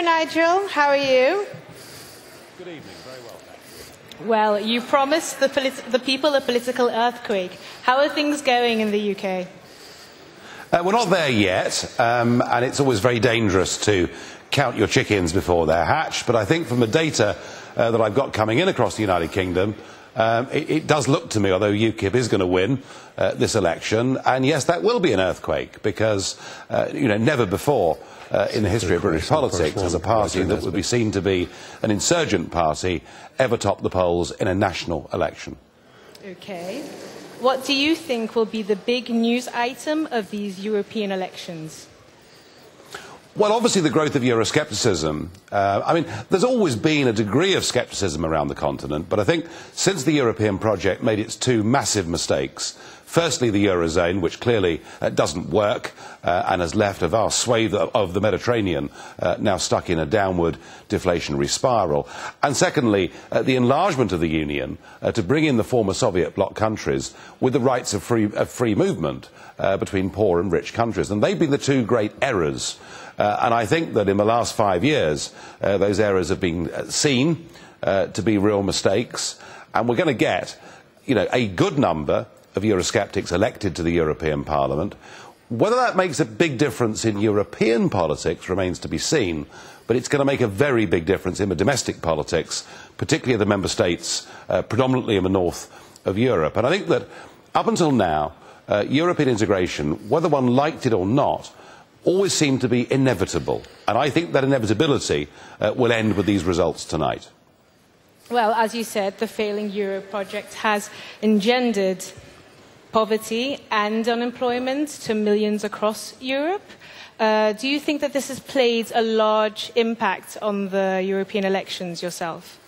Nigel. How are you? Good evening. Very well, thank you. Well, you promised the people a political earthquake. How are things going in the UK? We're not there yet, and it's always very dangerous to count your chickens before they're hatched. But I think from the data that I've got coming in across the United Kingdom, it does look to me, although UKIP is going to win this election, and yes, that will be an earthquake, because never before in the history of British politics has a party that would be seen to be an insurgent party ever topped the polls in a national election. Okay. What do you think will be the big news item of these European elections? Well, obviously the growth of Euroscepticism. There's always been a degree of scepticism around the continent, but I think since the European project made its two massive mistakes, firstly the Eurozone, which clearly doesn't work and has left a vast swathe of the Mediterranean now stuck in a downward deflationary spiral, and secondly the enlargement of the Union to bring in the former Soviet bloc countries with the rights of free movement between poor and rich countries. And they've been the two great errors. And I think that in the last 5 years, those errors have been seen to be real mistakes, and we're going to get, a good number of Eurosceptics elected to the European Parliament. Whether that makes a big difference in European politics remains to be seen, but it's going to make a very big difference in the domestic politics, particularly the member states, predominantly in the north of Europe. And I think that up until now, European integration, whether one liked it or not, always seemed to be inevitable, and I think that inevitability will end with these results tonight. Well, as you said, the failing Euro project has engendered poverty and unemployment to millions across Europe. Do you think that this has played a large impact on the European elections yourself?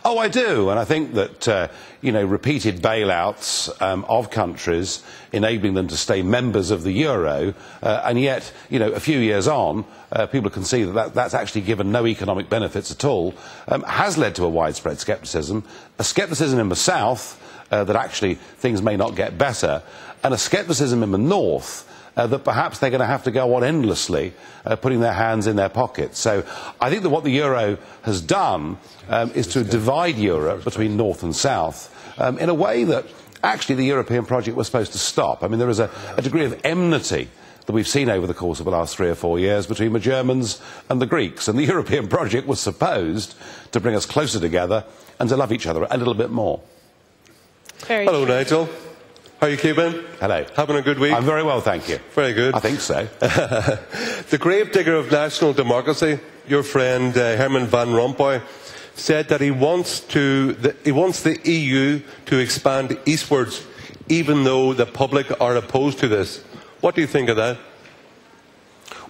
Oh, I do, and I think that repeated bailouts of countries, enabling them to stay members of the euro, and yet a few years on, people can see that that's actually given no economic benefits at all, has led to a widespread scepticism, a scepticism in the south that actually things may not get better, and a scepticism in the north that perhaps they're going to have to go on endlessly, putting their hands in their pockets. So I think that what the euro has done is to divide Europe between north and south in a way that actually the European project was supposed to stop. I mean, there is a degree of enmity that we've seen over the course of the last 3 or 4 years between the Germans and the Greeks, and the European project was supposed to bring us closer together and to love each other a little bit more. Hello, Nigel. How are you keeping? Hello. Having a good week? I'm very well, thank you. Very good. I think so. The gravedigger of national democracy, your friend Herman Van Rompuy, said that he wants the EU to expand eastwards, even though the public are opposed to this. What do you think of that?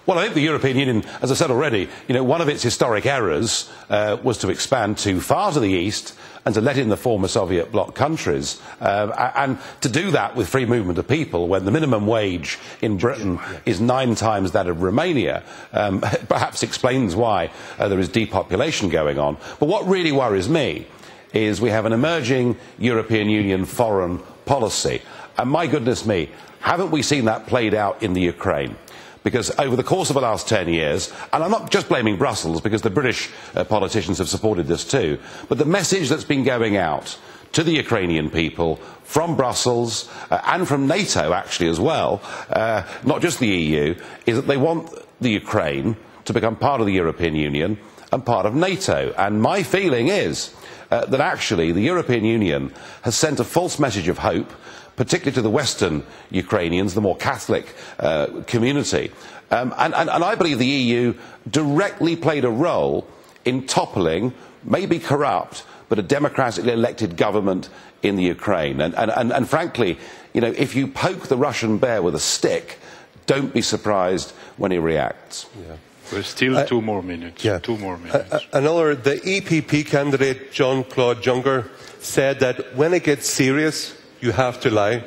Well, I think the European Union, as I said already, one of its historic errors was to expand too far to the east and to let in the former Soviet bloc countries, and to do that with free movement of people when the minimum wage in Britain is 9 times that of Romania, perhaps explains why there is depopulation going on. But what really worries me is we have an emerging European Union foreign policy, and my goodness me, haven't we seen that played out in the Ukraine? Because over the course of the last 10 years, and I'm not just blaming Brussels, because the British politicians have supported this too, but the message that's been going out to the Ukrainian people from Brussels and from NATO actually as well, not just the EU, is that they want the Ukraine to become part of the European Union and part of NATO. And my feeling is that actually the European Union has sent a false message of hope, particularly to the Western Ukrainians, the more Catholic community. And I believe the EU directly played a role in toppling, maybe corrupt, but a democratically elected government in the Ukraine. And frankly, if you poke the Russian bear with a stick, don't be surprised when he reacts. Yeah. There's still 2 more minutes. Yeah. 2 more minutes. The EPP candidate, Jean-Claude Juncker, said that when it gets serious, you have to lie.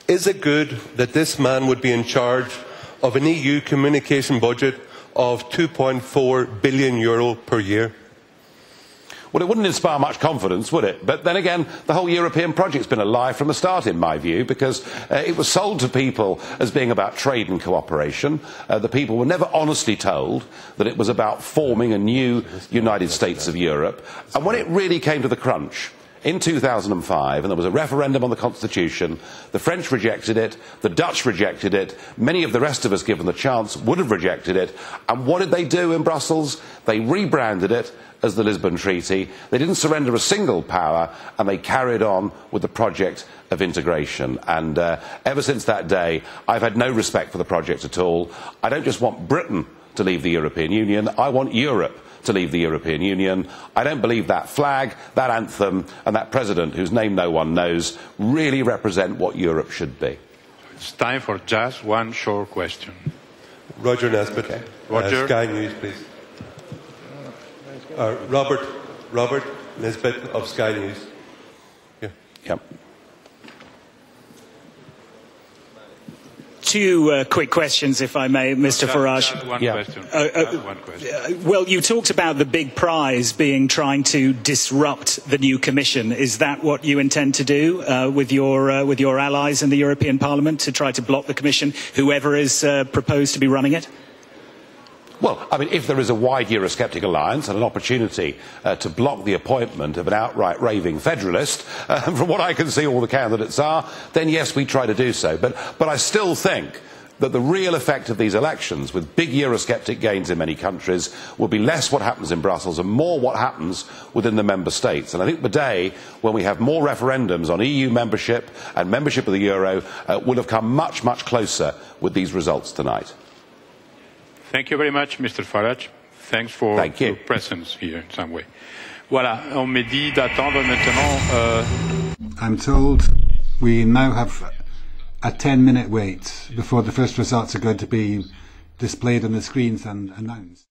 Is it good that this man would be in charge of an EU communication budget of €2.4 billion per year? Well, it wouldn't inspire much confidence, would it? But then again, the whole European project's been a lie from the start, in my view, because it was sold to people as being about trade and cooperation. The people were never honestly told that it was about forming a new United States of Europe. And when it really came to the crunch, in 2005, and there was a referendum on the Constitution, the French rejected it, the Dutch rejected it, many of the rest of us, given the chance, would have rejected it. And what did they do in Brussels? They rebranded it as the Lisbon Treaty. They didn't surrender a single power, and they carried on with the project of integration. And ever since that day, I've had no respect for the project at all. I don't just want Britain to leave the European Union, I want Europe to leave the European Union. I don't believe that flag, that anthem and that president, whose name no one knows, really represent what Europe should be. It's time for just one short question. Roger Nesbitt, Okay. Roger. Sky News, please. Robert Nesbitt of Sky News. Yeah. Yep. Two quick questions, if I may, Mr. Farage. One question. Well, you talked about the big prize being trying to disrupt the new Commission. Is that what you intend to do with your allies in the European Parliament, to try to block the Commission, whoever is proposed to be running it? Well, I mean, if there is a wide Eurosceptic alliance and an opportunity to block the appointment of an outright raving federalist, from what I can see all the candidates are, then yes, we try to do so. But I still think that the real effect of these elections, with big Eurosceptic gains in many countries, will be less what happens in Brussels and more what happens within the member states. And I think the day when we have more referendums on EU membership and membership of the euro will have come much, much closer with these results tonight. Thank you very much, Mr. Farage. Thanks for your presence here in some way. Voilà, on me dit d'attendre maintenant. I'm told we now have a 10-minute wait before the first results are going to be displayed on the screens and announced.